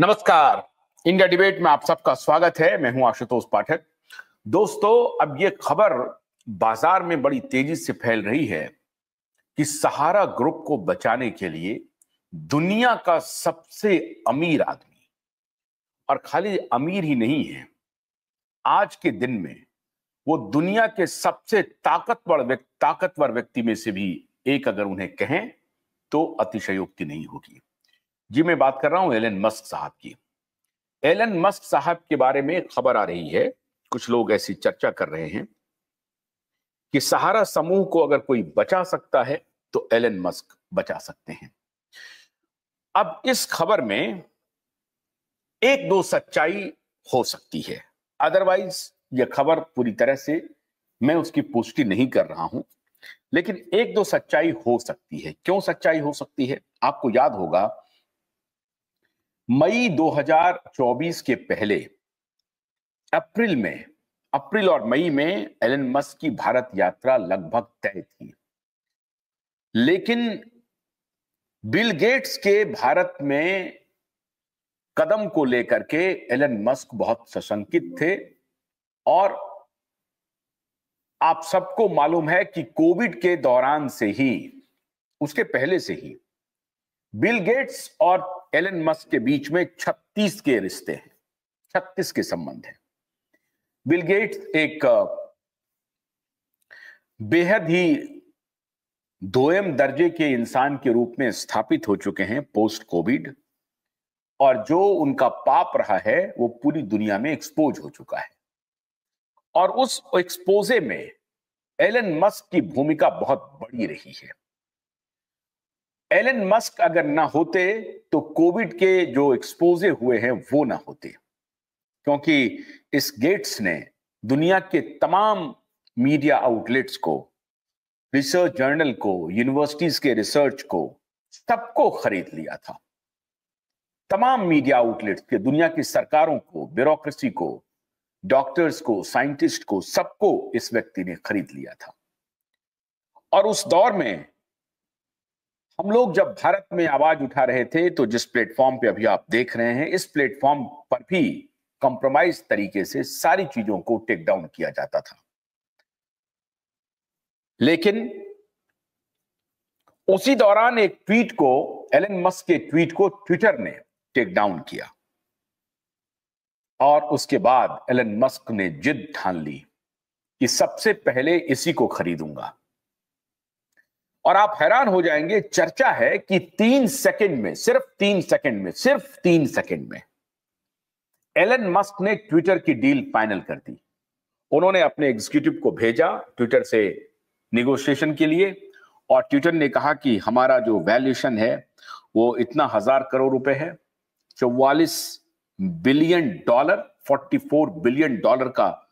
नमस्कार। India debate में आप सबका स्वागत है। मैं हूं आशुतोष पाठक। दोस्तों, अब ये खबर बाजार में बड़ी तेजी से फैल रही है कि सहारा ग्रुप को बचाने के लिए दुनिया का सबसे अमीर आदमी, और खाली अमीर ही नहीं है, आज के दिन में वो दुनिया के सबसे ताकतवर व्यक्ति में से भी एक अगर उन्हें कहें तो अतिशयोक्ति नहीं होगी। जी, मैं बात कर रहा हूं एलन मस्क साहब की। एलन मस्क साहब के बारे में खबर आ रही है, कुछ लोग ऐसी चर्चा कर रहे हैं कि सहारा समूह को अगर कोई बचा सकता है तो एलन मस्क बचा सकते हैं। अब इस खबर में एक दो सच्चाई हो सकती है, अदरवाइज यह खबर पूरी तरह से मैं उसकी पुष्टि नहीं कर रहा हूं, लेकिन एक दो सच्चाई हो सकती है। क्यों सच्चाई हो सकती है? आपको याद होगा मई 2024 के पहले अप्रैल और मई में एलन मस्क की भारत यात्रा लगभग तय थी, लेकिन बिल गेट्स के भारत में कदम को लेकर के एलन मस्क बहुत सशंकित थे। और आप सबको मालूम है कि कोविड के दौरान से ही, उसके पहले से ही बिल गेट्स और एलन मस्क के बीच में 36 के रिश्ते हैं, 36 के संबंध हैं। बिल गेट्स एक बेहद ही दोयम दर्जे के इंसान के रूप में स्थापित हो चुके हैं पोस्ट कोविड, और जो उनका पाप रहा है वो पूरी दुनिया में एक्सपोज हो चुका है। और उस एक्सपोजे में एलन मस्क की भूमिका बहुत बड़ी रही है। एलन मस्क अगर ना होते तो कोविड के जो एक्सपोजे हुए हैं वो ना होते, क्योंकि इस गेट्स ने दुनिया के तमाम मीडिया आउटलेट्स को, रिसर्च जर्नल को, यूनिवर्सिटीज के रिसर्च को, सबको खरीद लिया था। तमाम मीडिया आउटलेट्स के, दुनिया की सरकारों को, ब्यूरोक्रेसी को, डॉक्टर्स को, साइंटिस्ट को, सबको इस व्यक्ति ने खरीद लिया था। और उस दौर में हम लोग जब भारत में आवाज उठा रहे थे तो जिस प्लेटफॉर्म पे अभी आप देख रहे हैं, इस प्लेटफॉर्म पर भी कॉम्प्रोमाइज तरीके से सारी चीजों को टेक डाउन किया जाता था। लेकिन उसी दौरान एक ट्वीट को, एलन मस्क के ट्वीट को ट्विटर ने टेक डाउन किया, और उसके बाद एलन मस्क ने जिद ठान ली कि सबसे पहले इसी को खरीदूंगा। और आप हैरान हो जाएंगे, चर्चा है कि 3 सेकंड में, सिर्फ 3 सेकंड में एलन मस्क ने ट्विटर की डील फाइनल कर दी। उन्होंने अपने एग्जीक्यूटिव को भेजा ट्विटर से निगोशिएशन के लिए, और ट्विटर ने कहा कि हमारा जो वैल्यूएशन है वो इतना 1000 करोड़ रुपए है, 44 बिलियन डॉलर, 44 बिलियन डॉलर का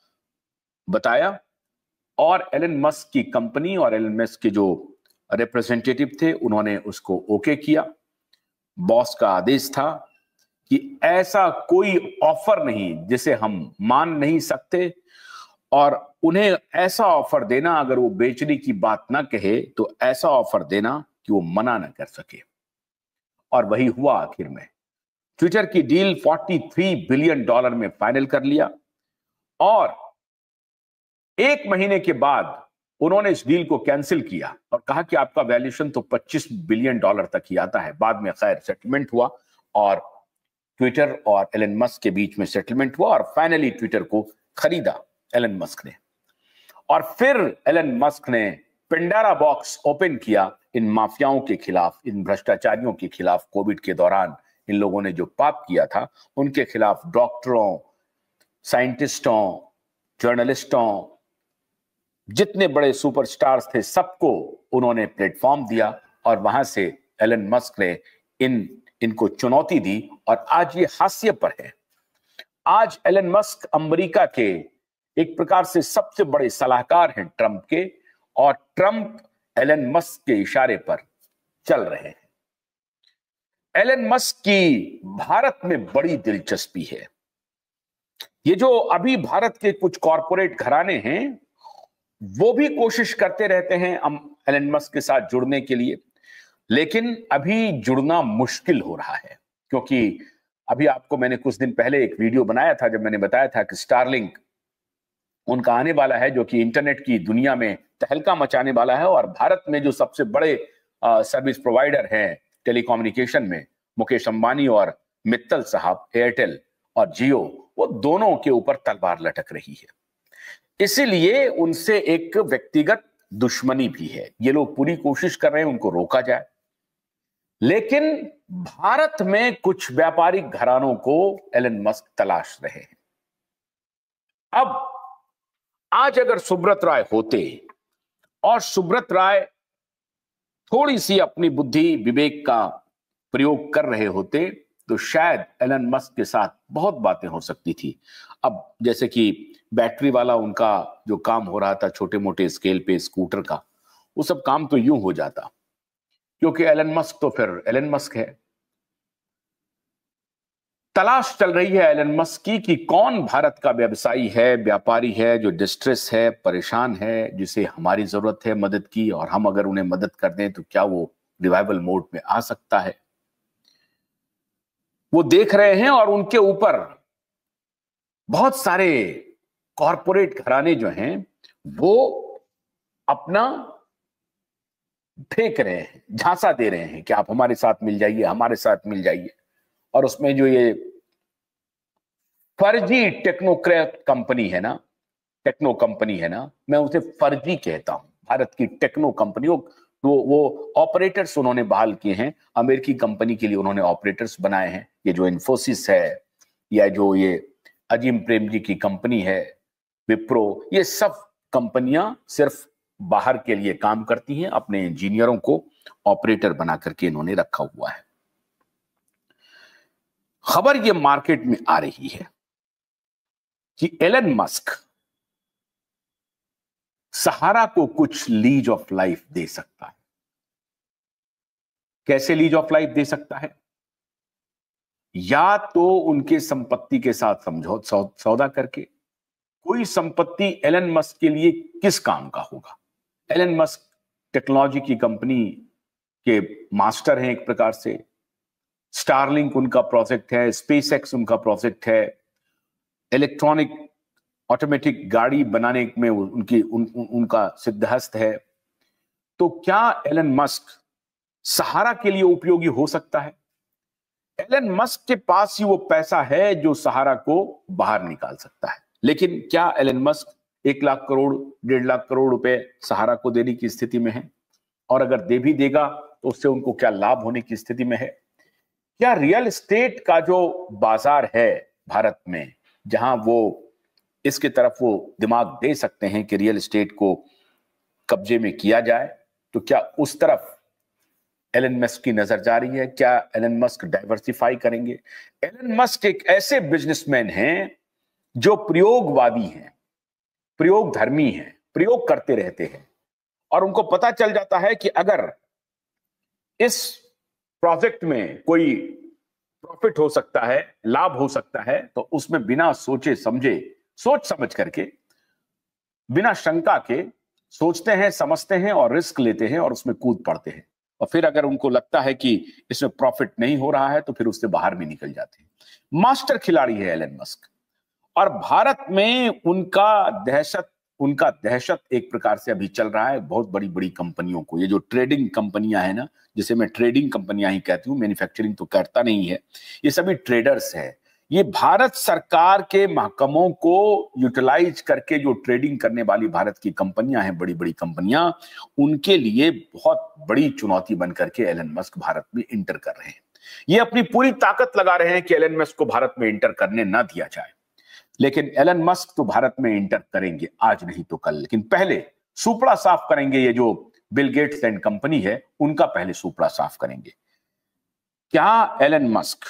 बताया। और एलन मस्क की कंपनी और एलन मस्क के जो रिप्रेजेंटेटिव थे उन्होंने उसको ओके किया। बॉस का आदेश था कि ऐसा कोई ऑफर नहीं जिसे हम मान नहीं सकते, और उन्हें ऐसा ऑफर देना, अगर वो बेचने की बात ना कहे तो ऐसा ऑफर देना कि वो मना ना कर सके। और वही हुआ आखिर में। ट्विटर की डील 43 बिलियन डॉलर में फाइनल कर लिया, और 1 महीने के बाद उन्होंने इस डील को कैंसिल किया और कहा कि आपका वैल्यूएशन तो 25 बिलियन डॉलर तक ही आता है। बाद में खैर सेटलमेंट हुआ, और ट्विटर और एलन मस्क के बीच में सेटलमेंट हुआ, और फाइनली ट्विटर को खरीदा एलन मस्क ने। और फिर एलन मस्क ने पेंडोरा बॉक्स ओपन किया इन माफियाओं के खिलाफ, इन भ्रष्टाचारियों के खिलाफ। कोविड के दौरान इन लोगों ने जो पाप किया था उनके खिलाफ डॉक्टरों, साइंटिस्टों, जर्नलिस्टों, जितने बड़े सुपरस्टार्स थे, सबको उन्होंने प्लेटफॉर्म दिया, और वहां से एलन मस्क ने इनको चुनौती दी। और आज ये हास्य पर है। आज एलन मस्क अमेरिका के एक प्रकार से सबसे बड़े सलाहकार हैं ट्रंप के, और ट्रंप एलन मस्क के इशारे पर चल रहे हैं। एलन मस्क की भारत में बड़ी दिलचस्पी है। ये जो अभी भारत के कुछ कॉरपोरेट घराने हैं वो भी कोशिश करते रहते हैं एलन मस्क के साथ जुड़ने के लिए, लेकिन अभी जुड़ना मुश्किल हो रहा है, क्योंकि अभी आपको मैंने कुछ दिन पहले एक वीडियो बनाया था जब मैंने बताया था कि स्टारलिंक उनका आने वाला है, जो कि इंटरनेट की दुनिया में तहलका मचाने वाला है। और भारत में जो सबसे बड़े सर्विस प्रोवाइडर हैं टेलीकम्युनिकेशन में, मुकेश अंबानी और मित्तल साहब, एयरटेल और जियो, वो दोनों के ऊपर तलवार लटक रही है। इसीलिए उनसे एक व्यक्तिगत दुश्मनी भी है। ये लोग पूरी कोशिश कर रहे हैं उनको रोका जाए, लेकिन भारत में कुछ व्यापारिक घरानों को एलन मस्क तलाश रहे हैं। अब आज अगर सुब्रत राय होते और सुब्रत राय थोड़ी सी अपनी बुद्धि विवेक का प्रयोग कर रहे होते तो शायद एलन मस्क के साथ बहुत बातें हो सकती थी। अब जैसे कि बैटरी वाला उनका जो काम हो रहा था छोटे मोटे स्केल पे स्कूटर का, वो सब काम तो यूं हो जाता, क्योंकि एलन मस्क तो फिर एलन मस्क है। तलाश चल रही है एलन मस्क की कि कौन भारत का व्यवसायी है, व्यापारी है, जो डिस्ट्रेस है, परेशान है, जिसे हमारी जरूरत है मदद की, और हम अगर उन्हें मदद कर दें तो क्या वो रिवाइवल मोड में आ सकता है। वो देख रहे हैं और उनके ऊपर बहुत सारे कॉरपोरेट घराने जो हैं वो अपना फेंक रहे हैं, झांसा दे रहे हैं कि आप हमारे साथ मिल जाइए, हमारे साथ मिल जाइए। और उसमें जो ये फर्जी टेक्नोक्रेट कंपनी है ना, टेक्नो कंपनी है ना, मैं उसे फर्जी कहता हूं। भारत की टेक्नो कंपनी, वो ऑपरेटर्स उन्होंने बहाल किए हैं, अमेरिकी कंपनी के लिए उन्होंने ऑपरेटर्स बनाए हैं। ये जो इन्फोसिस है या जो ये अजीम प्रेमजी की कंपनी है विप्रो, ये सब कंपनियां सिर्फ बाहर के लिए काम करती हैं, अपने इंजीनियरों को ऑपरेटर बना करके इन्होंने रखा हुआ है। खबर ये मार्केट में आ रही है कि एलन मस्क सहारा को कुछ लीज ऑफ लाइफ दे सकता है। कैसे लीज ऑफ लाइफ दे सकता है? या तो उनके संपत्ति के साथ सौदा करके। कोई संपत्ति एलन मस्क के लिए किस काम का होगा? एलन मस्क टेक्नोलॉजी की कंपनी के मास्टर हैं एक प्रकार से। स्टारलिंक उनका प्रोजेक्ट है, स्पेसएक्स उनका प्रोजेक्ट है, इलेक्ट्रॉनिक ऑटोमेटिक गाड़ी बनाने में उनका सिद्धहस्त है। तो क्या एलन मस्क सहारा के लिए उपयोगी हो सकता है? एलन मस्क के पास ही वो पैसा है जो सहारा को बाहर निकाल सकता है। लेकिन क्या एलन मस्क 1 लाख करोड़ 1.5 लाख करोड़ रुपए सहारा को देने की स्थिति में है? और अगर दे भी देगा तो उससे उनको क्या लाभ होने की स्थिति में है? क्या रियल एस्टेट का जो बाजार है भारत में, जहां वो इसके तरफ वो दिमाग दे सकते हैं कि रियल एस्टेट को कब्जे में किया जाए, तो क्या उस तरफ एलन मस्क की नजर जा रही है? क्या एलन मस्क डाइवर्सिफाई करेंगे? एलन मस्क एक ऐसे बिजनेसमैन हैं जो प्रयोगवादी हैं, प्रयोग धर्मी हैं, प्रयोग करते रहते हैं। और उनको पता चल जाता है कि अगर इस प्रोजेक्ट में कोई प्रॉफिट हो सकता है, लाभ हो सकता है, तो उसमें बिना सोचे समझे, सोच समझ करके, बिना शंका के सोचते हैं, समझते हैं और रिस्क लेते हैं और उसमें कूद पड़ते हैं। और फिर अगर उनको लगता है कि इसमें प्रॉफिट नहीं हो रहा है तो फिर उससे बाहर भी निकल जाते हैं। मास्टर खिलाड़ी है एलन मस्क। और भारत में उनका दहशत एक प्रकार से अभी चल रहा है बहुत बड़ी बड़ी कंपनियों को। ये जो ट्रेडिंग कंपनियां हैं ना, जिसे मैं ट्रेडिंग कंपनियां ही कहती हूं, मैन्युफैक्चरिंग तो करता नहीं है, ये सभी ट्रेडर्स हैं। ये भारत सरकार के महकमों को यूटिलाइज करके जो ट्रेडिंग करने वाली भारत की कंपनियां हैं, बड़ी बड़ी कंपनियां, उनके लिए बहुत बड़ी चुनौती बन करके एलन मस्क भारत में इंटर कर रहे हैं। ये अपनी पूरी ताकत लगा रहे हैं कि एलन मस्क को भारत में इंटर करने ना दिया जाए। लेकिन एलन मस्क तो भारत में इंटर करेंगे, आज नहीं तो कल। लेकिन पहले सुपड़ा साफ करेंगे। ये जो बिल गेट्स एंड कंपनी है, उनका पहले सुपड़ा साफ करेंगे। क्या एलन मस्क,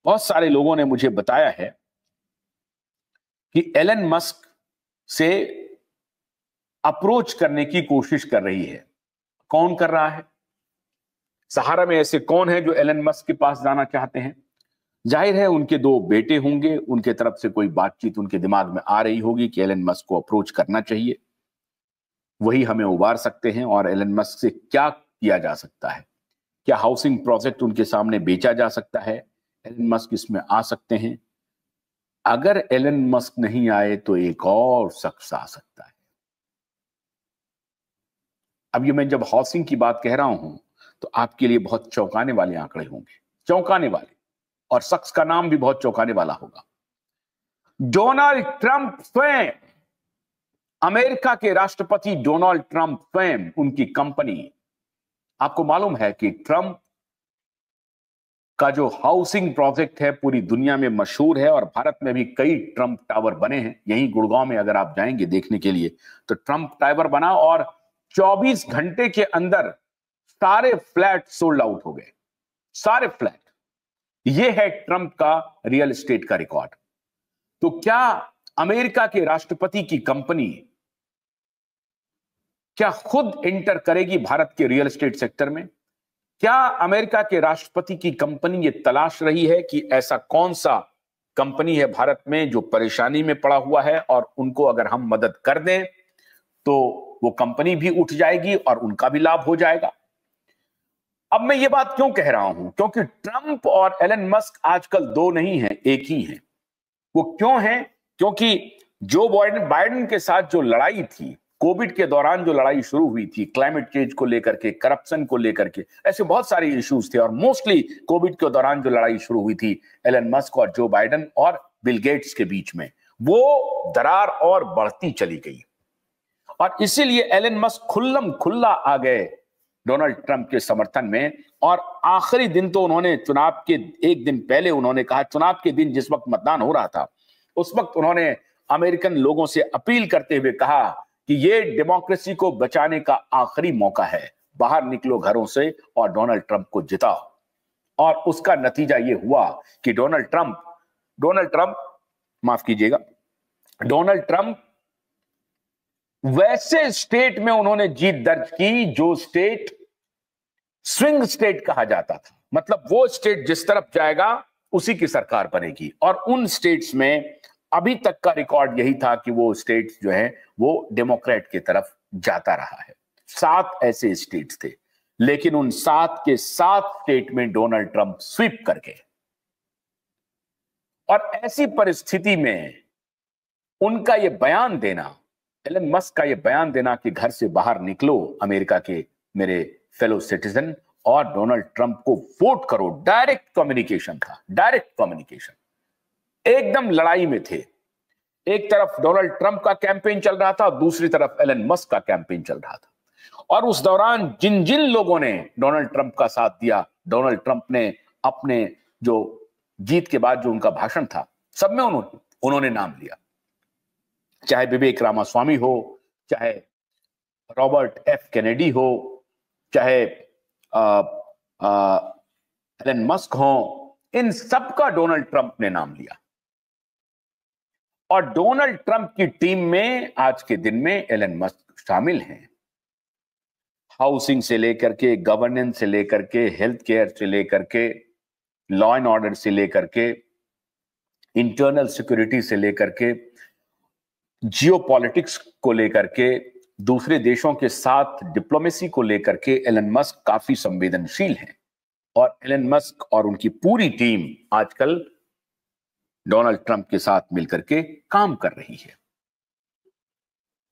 बहुत सारे लोगों ने मुझे बताया है कि एलन मस्क से अप्रोच करने की कोशिश कर रही है। कौन कर रहा है? सहारा में ऐसे कौन है जो एलन मस्क के पास जाना चाहते हैं? जाहिर है उनके 2 बेटे होंगे, उनके तरफ से कोई बातचीत उनके दिमाग में आ रही होगी कि एलन मस्क को अप्रोच करना चाहिए, वही हमें उबार सकते हैं। और एलन मस्क से क्या किया जा सकता है? क्या हाउसिंग प्रोजेक्ट उनके सामने बेचा जा सकता है? एलन मस्क इसमें आ सकते हैं। अगर एलन मस्क नहीं आए तो एक और शख्स आ सकता है। अब ये मैं जब हाउसिंग की बात कह रहा हूं तो आपके लिए बहुत चौंकाने वाले आंकड़े होंगे, चौंकाने वाले, और शख्स का नाम भी बहुत चौंकाने वाला होगा। डोनाल्ड ट्रंप स्वयं, अमेरिका के राष्ट्रपति डोनाल्ड ट्रंप स्वयं, उनकी कंपनी। आपको मालूम है कि ट्रंप का जो हाउसिंग प्रोजेक्ट है पूरी दुनिया में मशहूर है, और भारत में भी कई ट्रंप टावर बने हैं। यहीं गुड़गांव में अगर आप जाएंगे देखने के लिए तो ट्रंप टावर बना, और 24 घंटे के अंदर सारे फ्लैट सोल्ड आउट हो गए, सारे फ्लैट। यह है ट्रंप का रियल एस्टेट का रिकॉर्ड। तो क्या अमेरिका के राष्ट्रपति की कंपनी क्या खुद एंटर करेगी भारत के रियल एस्टेट सेक्टर में? क्या अमेरिका के राष्ट्रपति की कंपनी ये तलाश रही है कि ऐसा कौन सा कंपनी है भारत में जो परेशानी में पड़ा हुआ है, और उनको अगर हम मदद कर दें तो वो कंपनी भी उठ जाएगी और उनका भी लाभ हो जाएगा? अब मैं ये बात क्यों कह रहा हूं? क्योंकि ट्रंप और एलन मस्क आजकल दो नहीं है, एक ही है। वो क्यों है? क्योंकि जो बाइडेन के साथ जो लड़ाई थी, कोविड के दौरान जो लड़ाई शुरू हुई थी, क्लाइमेट चेंज को लेकर के, करप्शन को लेकर के, ऐसे बहुत सारे इश्यूज थे, और मोस्टली कोविड के दौरान जो लड़ाई शुरू हुई थी एलन मस्क और जो बाइडेन और बिल गेट्स के बीच में, वो दरार और बढ़ती चली गई। और इसीलिए एलन मस्क खुल्लम खुल्ला आ गए डोनाल्ड ट्रंप के समर्थन में। और आखिरी दिन तो उन्होंने, चुनाव के एक दिन पहले उन्होंने कहा, चुनाव के दिन जिस वक्त मतदान हो रहा था उस वक्त उन्होंने अमेरिकन लोगों से अपील करते हुए कहा कि ये डेमोक्रेसी को बचाने का आखिरी मौका है, बाहर निकलो घरों से और डोनाल्ड ट्रंप को जिताओ। और उसका नतीजा ये हुआ कि डोनाल्ड ट्रंप माफ कीजिएगा, डोनाल्ड ट्रंप वैसे स्टेट में उन्होंने जीत दर्ज की जो स्टेट स्विंग स्टेट कहा जाता था, मतलब वो स्टेट जिस तरफ जाएगा उसी की सरकार बनेगी। और उन स्टेट्स में अभी तक का रिकॉर्ड यही था कि वो स्टेट्स जो है वो डेमोक्रेट की तरफ जाता रहा है। 7 ऐसे स्टेट्स थे, लेकिन उन 7 के 7 स्टेट में डोनाल्ड ट्रंप स्वीप कर गए। और ऐसी परिस्थिति में उनका यह बयान देना, एलन मस्क का यह बयान देना कि घर से बाहर निकलो अमेरिका के मेरे फेलो सिटीजन और डोनाल्ड ट्रंप को वोट करो, डायरेक्ट कम्युनिकेशन था, डायरेक्ट कम्युनिकेशन। एकदम लड़ाई में थे, एक तरफ डोनाल्ड ट्रंप का कैंपेन चल रहा था, दूसरी तरफ एलन मस्क का कैंपेन चल रहा था। और उस दौरान जिन जिन लोगों ने डोनाल्ड ट्रंप का साथ दिया, डोनाल्ड ट्रंप ने अपने जो जीत के बाद जो उनका भाषण था सब में उन्होंने नाम लिया, चाहे विवेक रामास्वामी हो, चाहे रॉबर्ट एफ कैनेडी हो, चाहे एलन मस्क हो, इन सबका डोनाल्ड ट्रंप ने नाम लिया। और डोनाल्ड ट्रंप की टीम में आज के दिन में एलन मस्क शामिल हैं। हाउसिंग से लेकर के, गवर्नेंस से लेकर के, हेल्थ केयर से लेकर के, लॉ एंड ऑर्डर से लेकर के, इंटरनल सिक्योरिटी से लेकर के, जियोपॉलिटिक्स को लेकर के, दूसरे देशों के साथ डिप्लोमेसी को लेकर के एलन मस्क काफी संवेदनशील हैं। और एलन मस्क और उनकी पूरी टीम आजकल डोनाल्ड ट्रंप के साथ मिलकर के काम कर रही है।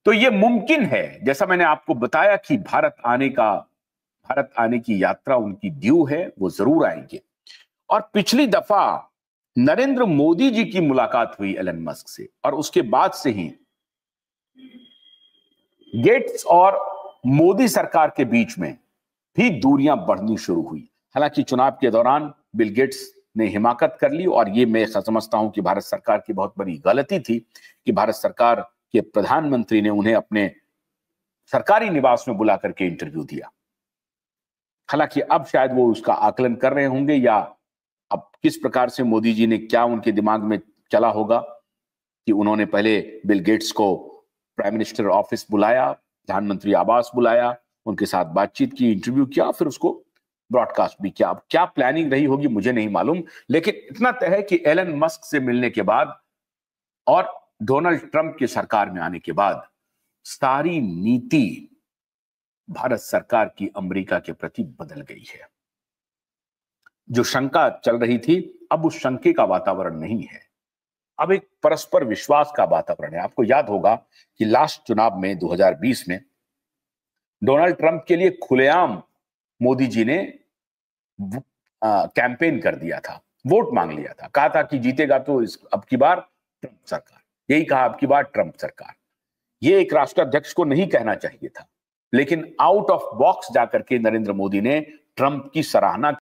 तो यह मुमकिन है, जैसा मैंने आपको बताया कि भारत आने की यात्रा उनकी ड्यू है, वो जरूर आएंगे। और पिछली दफा नरेंद्र मोदी जी की मुलाकात हुई एलन मस्क से, और उसके बाद से ही गेट्स और मोदी सरकार के बीच में भी दूरियां बढ़नी शुरू हुई। हालांकि चुनाव के दौरान बिल गेट्स ने हिमाकत कर ली, और ये मैं समझता हूं कि भारत सरकार की बहुत बड़ी गलती थी कि भारत सरकार के प्रधानमंत्री ने उन्हें अपने सरकारी निवास में बुला करके इंटरव्यू दिया। हालांकि अब शायद वो उसका आकलन कर रहे होंगे, या अब किस प्रकार से मोदी जी ने, क्या उनके दिमाग में चला होगा कि उन्होंने पहले बिल गेट्स को प्राइम मिनिस्टर ऑफिस बुलाया, प्रधानमंत्री आवास बुलाया, उनके साथ बातचीत की, इंटरव्यू किया, फिर उसको ब्रॉडकास्ट भी किया। अब क्या प्लानिंग रही होगी मुझे नहीं मालूम, लेकिन इतना तय है कि एलन मस्क से मिलने के बाद और डोनाल्ड ट्रंप की सरकार में आने के बाद सारी नीति भारत सरकार की अमेरिका के प्रति बदल गई है। जो शंका चल रही थी, अब उस शंके का वातावरण नहीं है। अब एक परस्पर विश्वास का वातावरण है। आपको याद होगा कि लास्ट चुनाव में 2020 में डोनाल्ड ट्रंप के लिए खुलेआम मोदी जी ने कैंपेन कर दिया था, वोट मांग लिया था, कहा था कि जीतेगा तो अब की बार ट्रंप सरकार, यही कहा अब की बार ट्रंप सरकार। ये एक राष्ट्राध्यक्ष को नहीं कहना चाहिए था, लेकिन आउट ऑफ बॉक्स जाकर के नरेंद्र मोदी ने ट्रंप की सराहना